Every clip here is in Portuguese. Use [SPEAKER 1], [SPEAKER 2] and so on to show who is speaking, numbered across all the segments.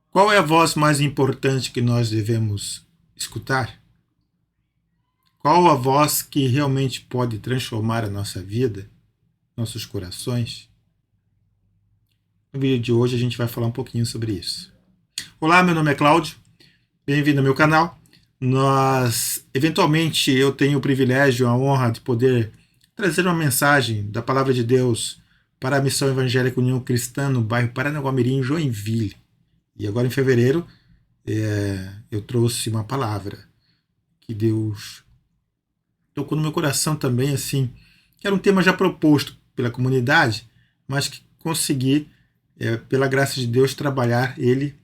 [SPEAKER 1] Qual é a voz mais importante que nós devemos escutar? Qual a voz que realmente pode transformar a nossa vida, nossos corações? No vídeo de hoje a gente vai falar um pouquinho sobre isso. Olá, meu nome é Cláudio, bem-vindo ao meu canal. Eventualmente, eu tenho o privilégio, a honra de poder trazer uma mensagem da Palavra de Deus para a Missão Evangélica União Cristã no bairro Paranaguamirim, Joinville. E agora em fevereiro, eu trouxe uma palavra que Deus tocou no meu coração também, assim, que era um tema já proposto pela comunidade, mas que consegui, pela graça de Deus, trabalhar ele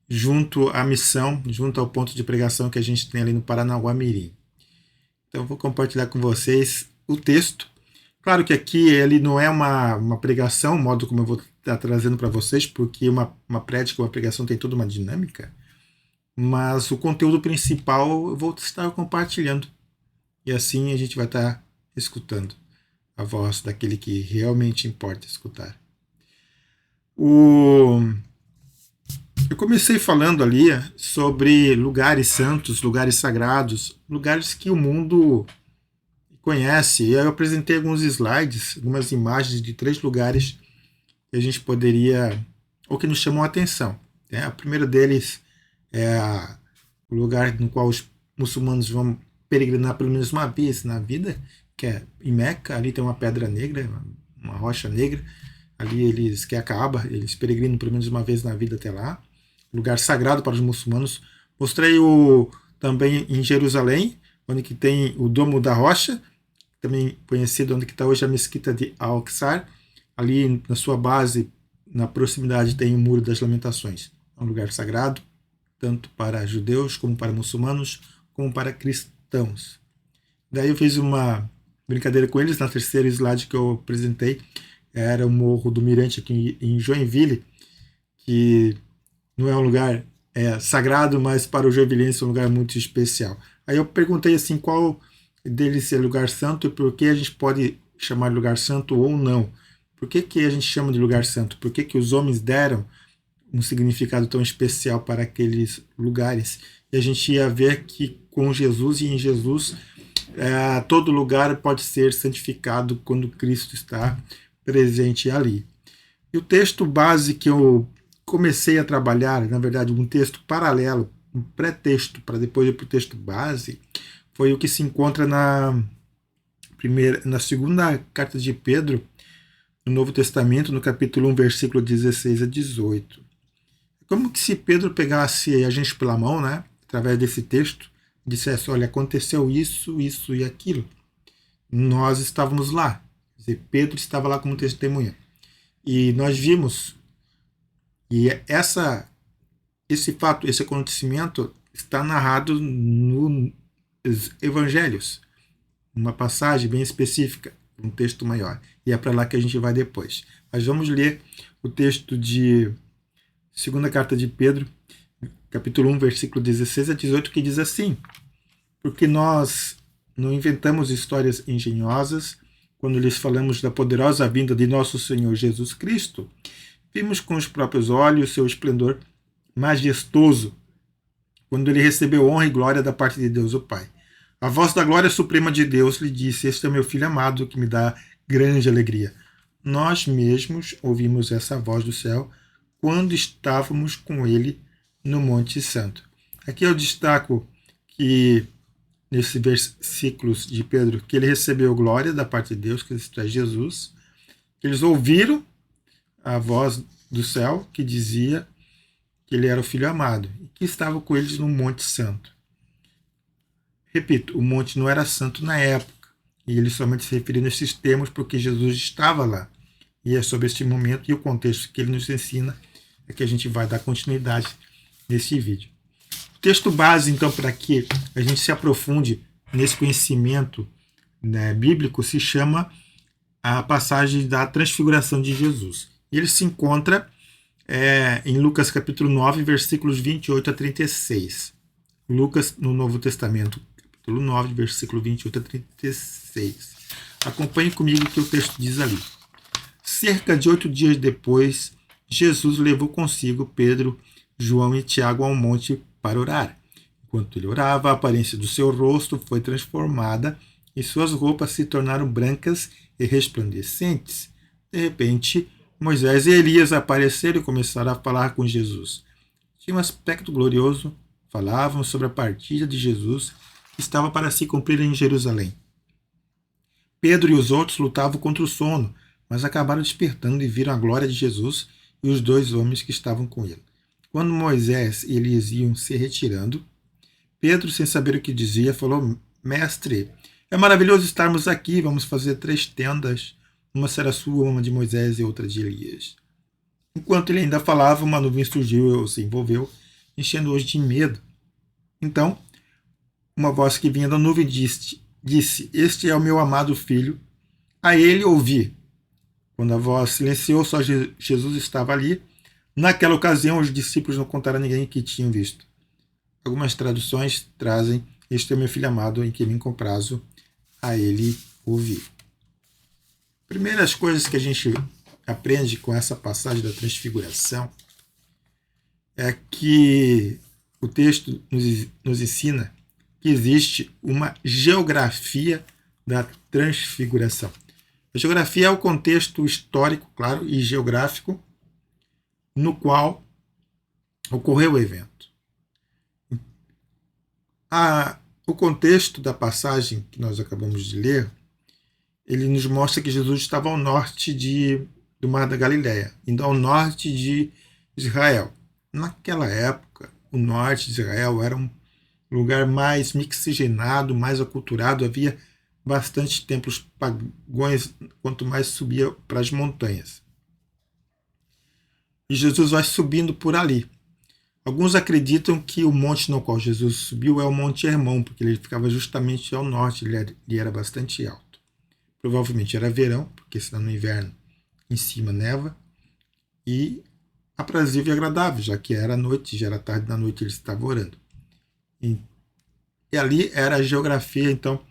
[SPEAKER 1] junto à missão, junto ao ponto de pregação que a gente tem ali no Paranaguamirim. Então eu vou compartilhar com vocês o texto. Claro que aqui ele não é uma pregação, o modo como eu vou estar trazendo para vocês, porque uma prédica, uma pregação tem toda uma dinâmica, mas o conteúdo principal eu vou estar compartilhando. E assim a gente vai estar escutando a voz daquele que realmente importa escutar. Eu comecei falando ali sobre lugares santos, lugares sagrados, lugares que o mundo conhece. E aí eu apresentei alguns slides, algumas imagens de 3 lugares que a gente poderia, ou que nos chamam a atenção. O primeiro deles é o lugar no qual os muçulmanos vão peregrinar pelo menos uma vez na vida, que é em Meca. Ali tem uma pedra negra, uma rocha negra. Ali que é a Kaaba, eles peregrinam pelo menos uma vez na vida até lá. Lugar sagrado para os muçulmanos. Mostrei também em Jerusalém, onde que tem o Domo da Rocha, também conhecido onde que está hoje a Mesquita de Al-Aqsa. Ali na sua base, na proximidade, tem o Muro das Lamentações. É um lugar sagrado, tanto para judeus, como para muçulmanos, como para cristãos. Daí eu fiz uma brincadeira com eles na terceira slide que eu apresentei. Era o Morro do Mirante aqui em Joinville, que não é um lugar sagrado, mas para o joinvilense é um lugar muito especial. Aí eu perguntei assim, qual deles é lugar santo e por que a gente pode chamar de lugar santo ou não. Por que a gente chama de lugar santo? Por que os homens deram um significado tão especial para aqueles lugares? E a gente ia ver que com Jesus e em Jesus, todo lugar pode ser santificado quando Cristo está presente ali. E o texto base que eu comecei a trabalhar, na verdade, um texto paralelo, um pré-texto para depois ir para o texto base, foi o que se encontra na segunda carta de Pedro, no Novo Testamento, no capítulo 1, versículo 16 a 18. Como que se Pedro pegasse a gente pela mão, né, através desse texto, dissesse, olha, aconteceu isso, isso e aquilo. Nós estávamos lá. Quer dizer, Pedro estava lá como testemunha. E nós vimos, e esse fato, esse acontecimento está narrado nos evangelhos, uma passagem bem específica, um texto maior. E é para lá que a gente vai depois. Mas vamos ler o texto de segunda carta de Pedro, capítulo 1, versículo 16 a 18, que diz assim: porque nós não inventamos histórias engenhosas quando lhes falamos da poderosa vinda de nosso Senhor Jesus Cristo. Vimos com os próprios olhos seu esplendor majestoso, quando ele recebeu honra e glória da parte de Deus o Pai. A voz da glória suprema de Deus lhe disse: este é meu filho amado, que me dá grande alegria. Nós mesmos ouvimos essa voz do céu quando estávamos com ele no Monte Santo. Aqui eu destaco que, nesses versículos de Pedro, que ele recebeu glória da parte de Deus, que é Jesus, que eles ouviram a voz do céu que dizia que ele era o Filho amado e que estava com eles no Monte Santo. Repito, o monte não era santo na época, e ele somente se referiu nesses termos porque Jesus estava lá. E é sobre este momento e o contexto que ele nos ensina é que a gente vai dar continuidade nesse vídeo. O texto base, então, para que a gente se aprofunde nesse conhecimento, né, bíblico, se chama a passagem da transfiguração de Jesus. Ele se encontra em Lucas capítulo 9, versículos 28 a 36. Lucas, no Novo Testamento, capítulo 9, versículo 28 a 36. Acompanhe comigo o que o texto diz ali. Cerca de 8 dias depois, Jesus levou consigo Pedro, João e Tiago ao monte para orar. Enquanto ele orava, a aparência do seu rosto foi transformada e suas roupas se tornaram brancas e resplandecentes. De repente, Moisés e Elias apareceram e começaram a falar com Jesus. Tinha um aspecto glorioso, falavam sobre a partida de Jesus que estava para se cumprir em Jerusalém. Pedro e os outros lutavam contra o sono, mas acabaram despertando e viram a glória de Jesus e os dois homens que estavam com ele. Quando Moisés e Elias iam se retirando, Pedro, sem saber o que dizia, falou: Mestre, é maravilhoso estarmos aqui, vamos fazer 3 tendas. Uma será sua, uma de Moisés e outra de Elias. Enquanto ele ainda falava, uma nuvem surgiu e se envolveu, enchendo-os de medo. Então, uma voz que vinha da nuvem disse: Este é o meu amado filho, a ele ouvi. Quando a voz silenciou, só Jesus estava ali. Naquela ocasião, os discípulos não contaram a ninguém que tinham visto. Algumas traduções trazem: Este é o meu filho amado, em que me comprazo, a ele ouvi. Primeiras coisas que a gente aprende com essa passagem da transfiguração é que o texto nos ensina que existe uma geografia da transfiguração. A geografia é o contexto histórico, claro, e geográfico no qual ocorreu o evento. O contexto da passagem que nós acabamos de ler, ele nos mostra que Jesus estava ao norte do Mar da Galileia, indo ao norte de Israel. Naquela época, o norte de Israel era um lugar mais mixigenado, mais aculturado, havia bastante templos pagãos quanto mais subia para as montanhas. E Jesus vai subindo por ali. Alguns acreditam que o monte no qual Jesus subiu é o Monte Hermon, porque ele ficava justamente ao norte, ele era bastante alto. Provavelmente era verão, porque senão no inverno em cima neva, e aprazível e agradável, já que era noite, já era tarde da noite, ele estava orando. E ali era a geografia, então,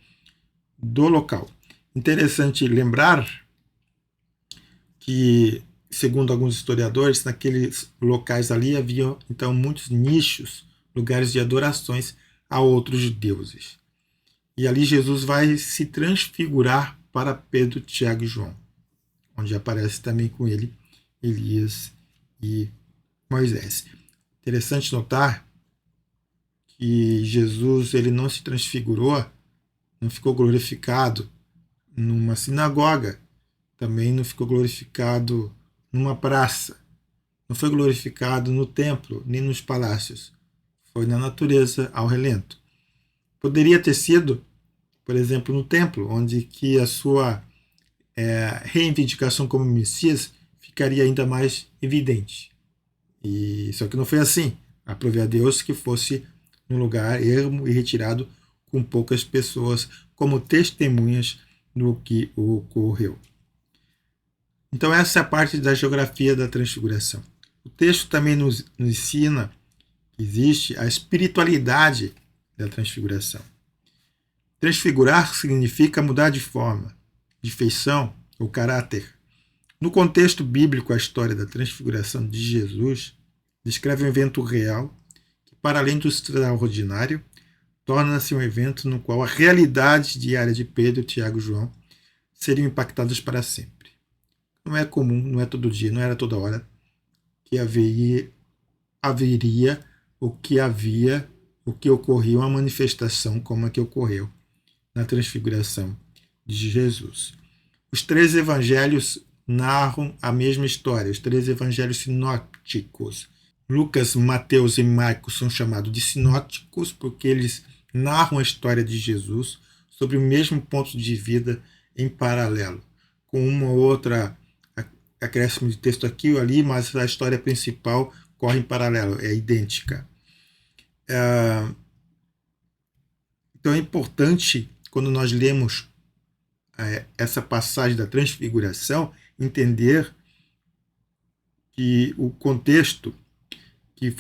[SPEAKER 1] do local. Interessante lembrar que, segundo alguns historiadores, naqueles locais ali havia então muitos nichos, lugares de adorações a outros deuses. E ali Jesus vai se transfigurar para Pedro, Tiago e João, onde aparece também com ele Elias e Moisés. Interessante notar que Jesus ele não se transfigurou, não ficou glorificado numa sinagoga, também não ficou glorificado numa praça, não foi glorificado no templo, nem nos palácios. Foi na natureza, ao relento. Poderia ter sido, por exemplo, no templo, onde que a sua reivindicação como Messias ficaria ainda mais evidente. E só que não foi assim. Aprove a Deus que fosse num lugar ermo e retirado com poucas pessoas como testemunhas do que ocorreu. Então essa é a parte da geografia da transfiguração. O texto também nos ensina que existe a espiritualidade da transfiguração. Transfigurar significa mudar de forma, de feição ou caráter. No contexto bíblico, a história da transfiguração de Jesus descreve um evento real que, para além do extraordinário, torna-se um evento no qual a realidade diária de Pedro, Tiago e João seriam impactadas para sempre. Não é comum, não é todo dia, não era toda hora que haveria o que ocorria uma manifestação como a que ocorreu na transfiguração de Jesus. Os 3 evangelhos narram a mesma história, os 3 evangelhos sinóticos. Lucas, Mateus e Marcos são chamados de sinóticos porque eles narram a história de Jesus sobre o mesmo ponto de vida em paralelo, com uma ou outra acréscimo de texto aqui ou ali, mas a história principal corre em paralelo, é idêntica. Então é importante, quando nós lemos essa passagem da transfiguração, entender que o contexto que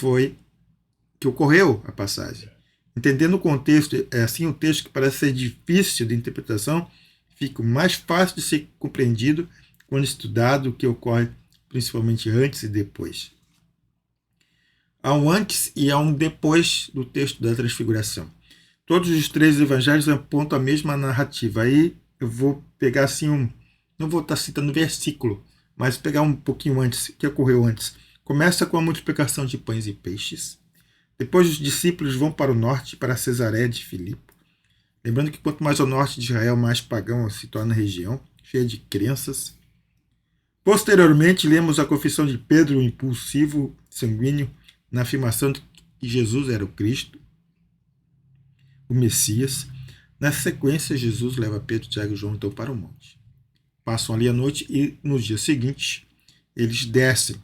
[SPEAKER 1] ocorreu a passagem. Entendendo o contexto, é assim o texto que parece ser difícil de interpretação, fica mais fácil de ser compreendido quando estudado o que ocorre principalmente antes e depois. Há um antes e há um depois do texto da transfiguração. Todos os três evangelhos apontam a mesma narrativa. Aí eu vou pegar assim não vou estar citando versículo, mas pegar um pouquinho antes, o que ocorreu antes. Começa com a multiplicação de pães e peixes. Depois os discípulos vão para o norte, para Cesareia de Filipe. Lembrando que quanto mais ao norte de Israel, mais pagão se torna a região, cheia de crenças. Posteriormente, lemos a confissão de Pedro, o impulsivo sanguíneo, na afirmação de que Jesus era o Cristo, o Messias. Na sequência, Jesus leva Pedro, Tiago e João então para o monte. Passam ali a noite e no dia seguinte eles descem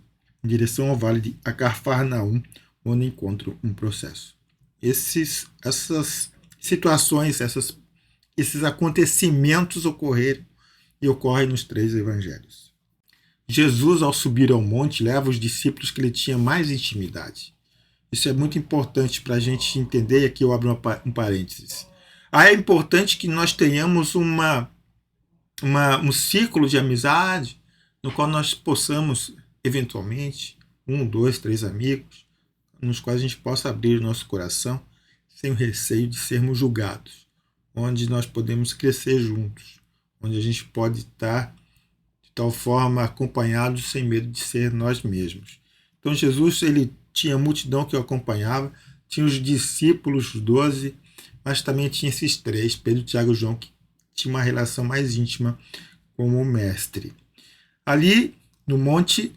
[SPEAKER 1] em direção ao vale de Cafarnaum, onde encontram um processo. Essas situações, esses acontecimentos ocorrem nos três evangelhos. Jesus, ao subir ao monte, leva os discípulos que ele tinha mais intimidade. Isso é muito importante para a gente entender, e aqui eu abro um parênteses. É importante que nós tenhamos um ciclo de amizade no qual nós possamos, eventualmente, 1, 2, 3 amigos, nos quais a gente possa abrir o nosso coração sem o receio de sermos julgados, onde nós podemos crescer juntos, onde a gente pode estar de tal forma acompanhados sem medo de ser nós mesmos. Então Jesus, ele tinha a multidão que o acompanhava, tinha os discípulos, os 12, mas também tinha esses três, Pedro, Tiago e João, que tinha uma relação mais íntima com o mestre. Ali, no monte,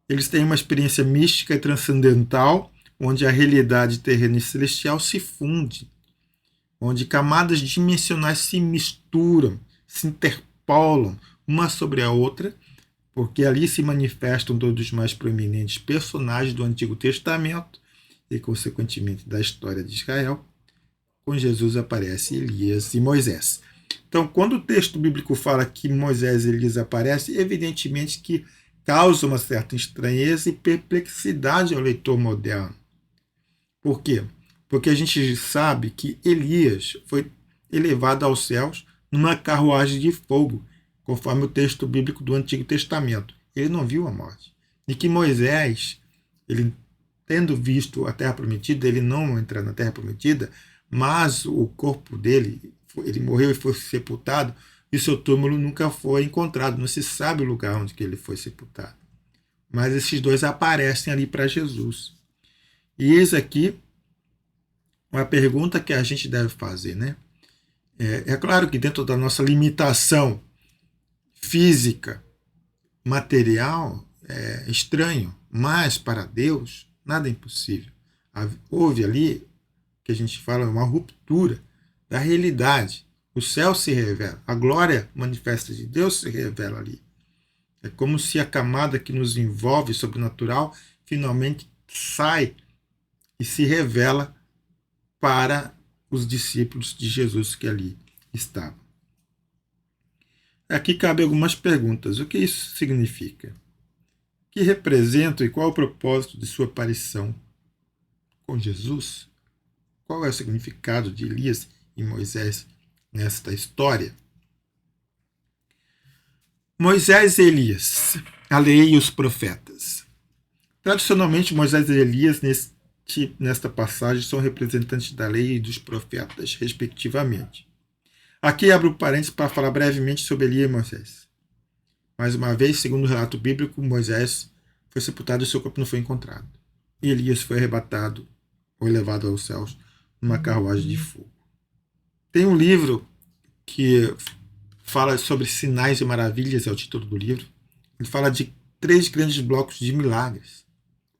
[SPEAKER 1] eles têm uma experiência mística e transcendental, onde a realidade terrena e celestial se funde, onde camadas dimensionais se misturam, se interpolam uma sobre a outra, porque ali se manifestam todos os mais proeminentes personagens do Antigo Testamento e, consequentemente, da história de Israel. Com Jesus aparece Elias e Moisés. Então, quando o texto bíblico fala que Moisés e Elias aparecem, evidentemente que causa uma certa estranheza e perplexidade ao leitor moderno. Por quê? Porque a gente sabe que Elias foi elevado aos céus numa carruagem de fogo, conforme o texto bíblico do Antigo Testamento. Ele não viu a morte. E que Moisés, ele tendo visto a Terra Prometida, ele não entra na Terra Prometida, mas o corpo dele, ele morreu e foi sepultado, e seu túmulo nunca foi encontrado. Não se sabe o lugar onde que ele foi sepultado. Mas esses dois aparecem ali para Jesus. E eis aqui uma pergunta que a gente deve fazer, né? É claro que dentro da nossa limitação física, material, é estranho, mas para Deus nada é impossível. Houve ali, que a gente fala, uma ruptura da realidade. O céu se revela, a glória manifesta de Deus se revela ali. É como se a camada que nos envolve, sobrenatural, finalmente sai e se revela para os discípulos de Jesus que ali estavam. Aqui cabe algumas perguntas. O que isso significa? O que representa e qual é o propósito de sua aparição com Jesus? Qual é o significado de Elias e Moisés nesta história? Moisés e Elias, a lei e os profetas. Tradicionalmente, Moisés e Elias, nesta passagem, são representantes da lei e dos profetas, respectivamente. Aqui abro parênteses para falar brevemente sobre Elias e Moisés. Mais uma vez, segundo o relato bíblico, Moisés foi sepultado e seu corpo não foi encontrado. E Elias foi arrebatado ou levado aos céus numa carruagem de fogo. Tem um livro que fala sobre sinais e maravilhas, é o título do livro. Ele fala de 3 grandes blocos de milagres.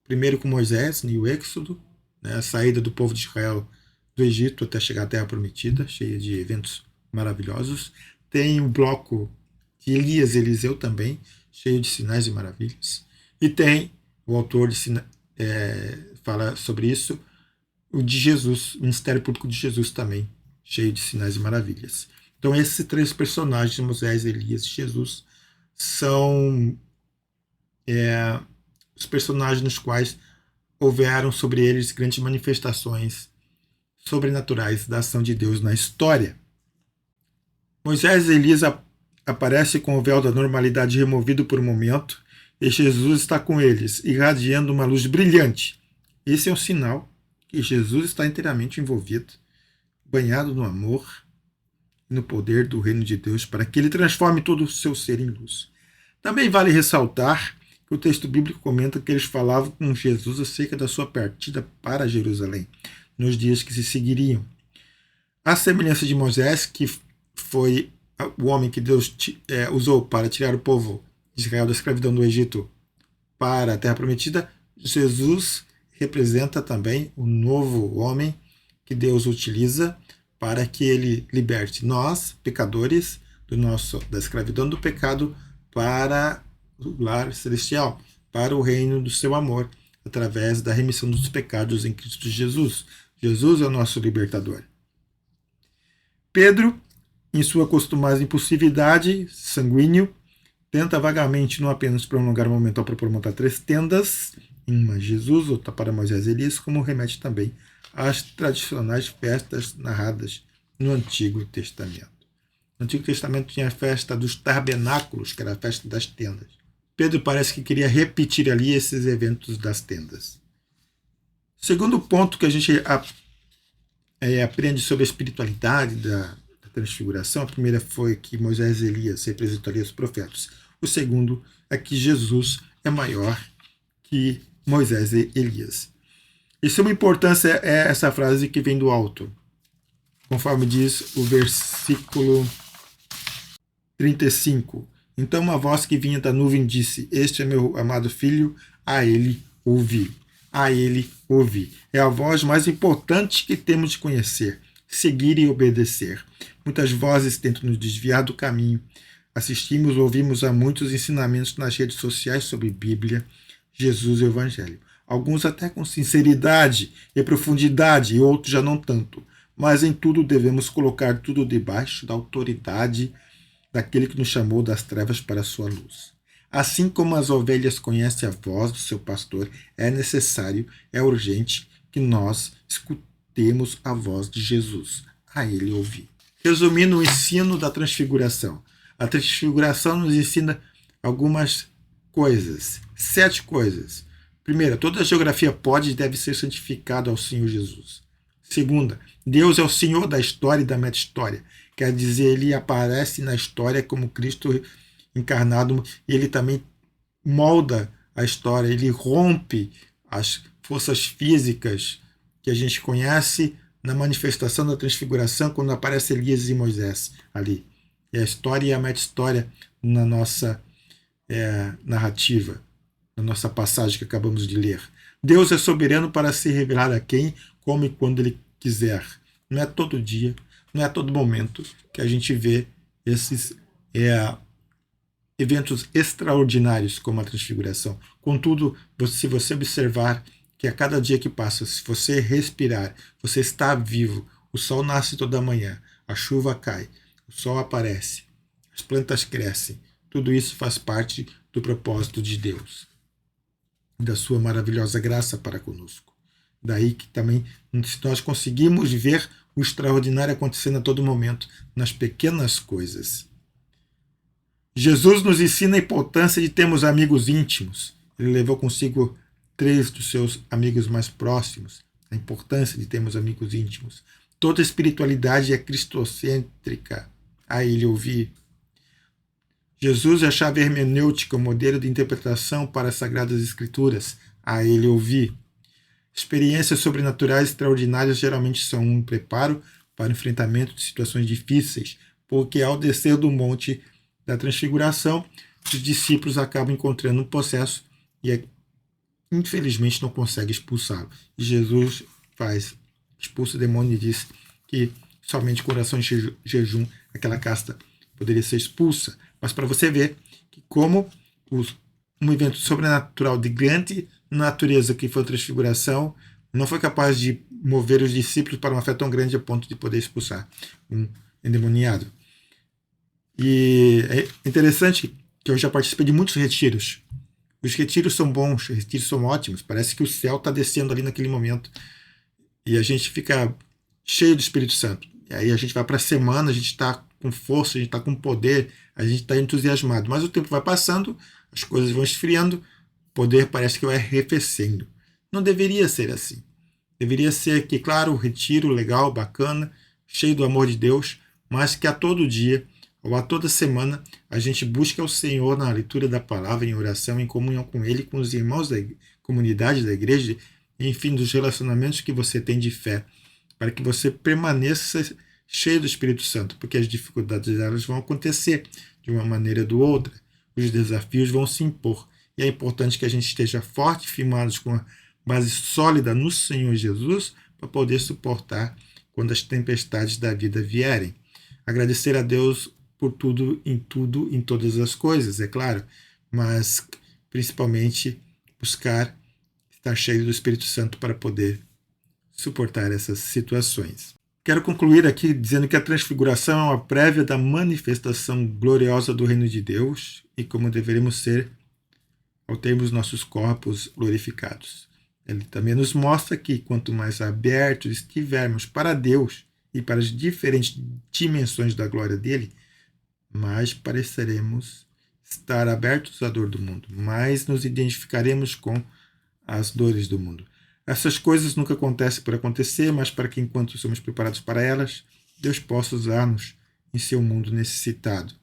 [SPEAKER 1] Primeiro com Moisés, no Êxodo, né, a saída do povo de Israel do Egito até chegar à Terra Prometida, cheia de eventos maravilhosos. Tem o bloco de Elias e Eliseu também, cheio de sinais e maravilhas. E tem, o autor fala sobre isso, o de Jesus, o Ministério Público de Jesus também, cheio de sinais e maravilhas. Então esses 3 personagens, Moisés, Elias e Jesus, são os personagens nos quais houveram sobre eles grandes manifestações sobrenaturais da ação de Deus na história. Moisés e Elias aparecem com o véu da normalidade removido por um momento, e Jesus está com eles, irradiando uma luz brilhante, Esse é um sinal que Jesus está inteiramente envolvido, banhado no amor e no poder do reino de Deus, para que ele transforme todo o seu ser em luz. Também vale ressaltar que o texto bíblico comenta que eles falavam com Jesus acerca da sua partida para Jerusalém, nos dias que se seguiriam. A semelhança de Moisés, que foi o homem que Deus usou para tirar o povo de Israel da escravidão do Egito para a Terra Prometida, Jesus representa também o novo homem que Deus utiliza para que ele liberte nós, pecadores, da escravidão do pecado para o lar celestial, para o reino do seu amor, através da remissão dos pecados em Cristo Jesus. Jesus é o nosso libertador. Pedro, em sua costumada impulsividade, sanguíneo, tenta vagamente não apenas prolongar o momento para montar 3 tendas, uma Jesus, outra para Moisés e Elias, como remete também às tradicionais festas narradas no Antigo Testamento. No Antigo Testamento tinha a festa dos tabernáculos, que era a festa das tendas. Pedro parece que queria repetir ali esses eventos das tendas. Segundo ponto que a gente aprende sobre a espiritualidade da transfiguração, a primeira foi que Moisés e Elias representariam os profetas. O segundo é que Jesus é maior que Moisés e Elias. E suma importância é essa frase que vem do alto, conforme diz o versículo 35. Então uma voz que vinha da nuvem disse: Este é meu amado filho, a ele ouvi. A ele ouvi. É a voz mais importante que temos de conhecer, seguir e obedecer. Muitas vozes tentam nos desviar do caminho. Assistimos, ouvimos a muitos ensinamentos nas redes sociais sobre Bíblia, Jesus e o Evangelho. Alguns até com sinceridade e profundidade, e outros já não tanto. Mas em tudo devemos colocar tudo debaixo da autoridade daquele que nos chamou das trevas para a sua luz. Assim como as ovelhas conhecem a voz do seu pastor, é necessário, é urgente que nós escutemos a voz de Jesus, a ele ouvir. Resumindo o ensino da transfiguração. A transfiguração nos ensina algumas coisas, 7 coisas. Primeira, toda a geografia pode e deve ser santificada ao Senhor Jesus. Segunda, Deus é o Senhor da história e da meta-história. Quer dizer, ele aparece na história como Cristo encarnado e ele também molda a história, ele rompe as forças físicas que a gente conhece na manifestação da transfiguração quando aparece Elias e Moisés ali. É a história e a meta-história na nossa narrativa, na nossa passagem que acabamos de ler. Deus é soberano para se revelar a quem, como e quando ele quiser. Não é todo dia, não é a todo momento que a gente vê esses eventos extraordinários como a transfiguração. Contudo, se você observar que a cada dia que passa, se você respirar, você está vivo, o sol nasce toda manhã, a chuva cai, o sol aparece, as plantas crescem, tudo isso faz parte do propósito de Deus, da sua maravilhosa graça para conosco. Daí que também, se nós conseguimos ver o extraordinário acontecendo a todo momento, nas pequenas coisas. Jesus nos ensina a importância de termos amigos íntimos. Ele levou consigo 3 dos seus amigos mais próximos. A importância de termos amigos íntimos. Toda espiritualidade é cristocêntrica. A ele ouvir. Jesus é a chave hermenêutica, o modelo de interpretação para as Sagradas Escrituras. A ele ouvir. Experiências sobrenaturais extraordinárias geralmente são um preparo para o enfrentamento de situações difíceis, porque ao descer do monte da transfiguração, os discípulos acabam encontrando um processo e infelizmente não consegue expulsá-lo. E Jesus expulsa o demônio e diz que somente com oração e jejum aquela casta poderia ser expulsa. Mas para você ver que como um evento sobrenatural de grande natureza que foi a transfiguração não foi capaz de mover os discípulos para uma fé tão grande a ponto de poder expulsar um endemoniado. E é interessante que eu já participei de muitos retiros. Os retiros são bons, os retiros são ótimos. Parece que o céu está descendo ali naquele momento. E a gente fica cheio do Espírito Santo. E aí a gente vai para a semana, a gente está com força, a gente está com poder, a gente está entusiasmado. Mas o tempo vai passando, as coisas vão esfriando, o poder parece que vai arrefecendo. Não deveria ser assim. Deveria ser que, claro, o retiro legal, bacana, cheio do amor de Deus, mas que a todo dia, ou a toda semana, a gente busque ao Senhor na leitura da palavra, em oração, em comunhão com Ele, com os irmãos da comunidade da igreja, enfim, dos relacionamentos que você tem de fé, para que você permaneça cheio do Espírito Santo, porque as dificuldades elas vão acontecer de uma maneira ou de outra, os desafios vão se impor, e é importante que a gente esteja forte, firmados com a base sólida no Senhor Jesus, para poder suportar quando as tempestades da vida vierem. Agradecer a Deus por tudo, em todas as coisas, é claro, mas principalmente buscar estar cheio do Espírito Santo para poder suportar essas situações. Quero concluir aqui dizendo que a transfiguração é uma prévia da manifestação gloriosa do reino de Deus e como deveremos ser ao termos nossos corpos glorificados. Ele também nos mostra que quanto mais abertos estivermos para Deus e para as diferentes dimensões da glória dele, mais pareceremos estar abertos à dor do mundo, mais nos identificaremos com as dores do mundo. Essas coisas nunca acontecem por acontecer, mas para que enquanto somos preparados para elas, Deus possa usar-nos em seu mundo necessitado.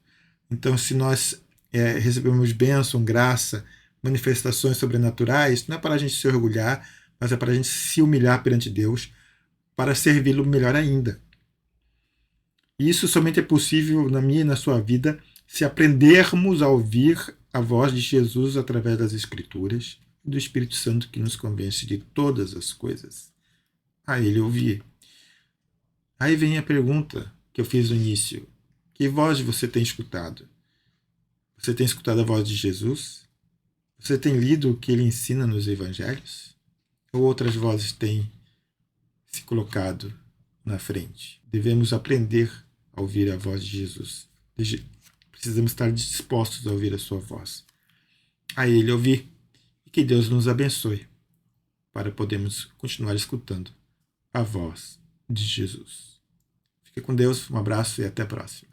[SPEAKER 1] Então, se nós recebemos bênção, graça, manifestações sobrenaturais, não é para a gente se orgulhar, mas é para a gente se humilhar perante Deus, para servi-lo melhor ainda. E isso somente é possível na minha e na sua vida se aprendermos a ouvir a voz de Jesus através das Escrituras e do Espírito Santo que nos convence de todas as coisas. A ele ouvir. Aí vem a pergunta que eu fiz no início. Que voz você tem escutado? Você tem escutado a voz de Jesus? Você tem lido o que ele ensina nos evangelhos? Ou outras vozes têm se colocado na frente? Devemos aprender a ouvir a voz de Jesus. Precisamos estar dispostos a ouvir a sua voz. A ele ouvir. E que Deus nos abençoe para podermos continuar escutando a voz de Jesus. Fique com Deus, um abraço e até a próxima.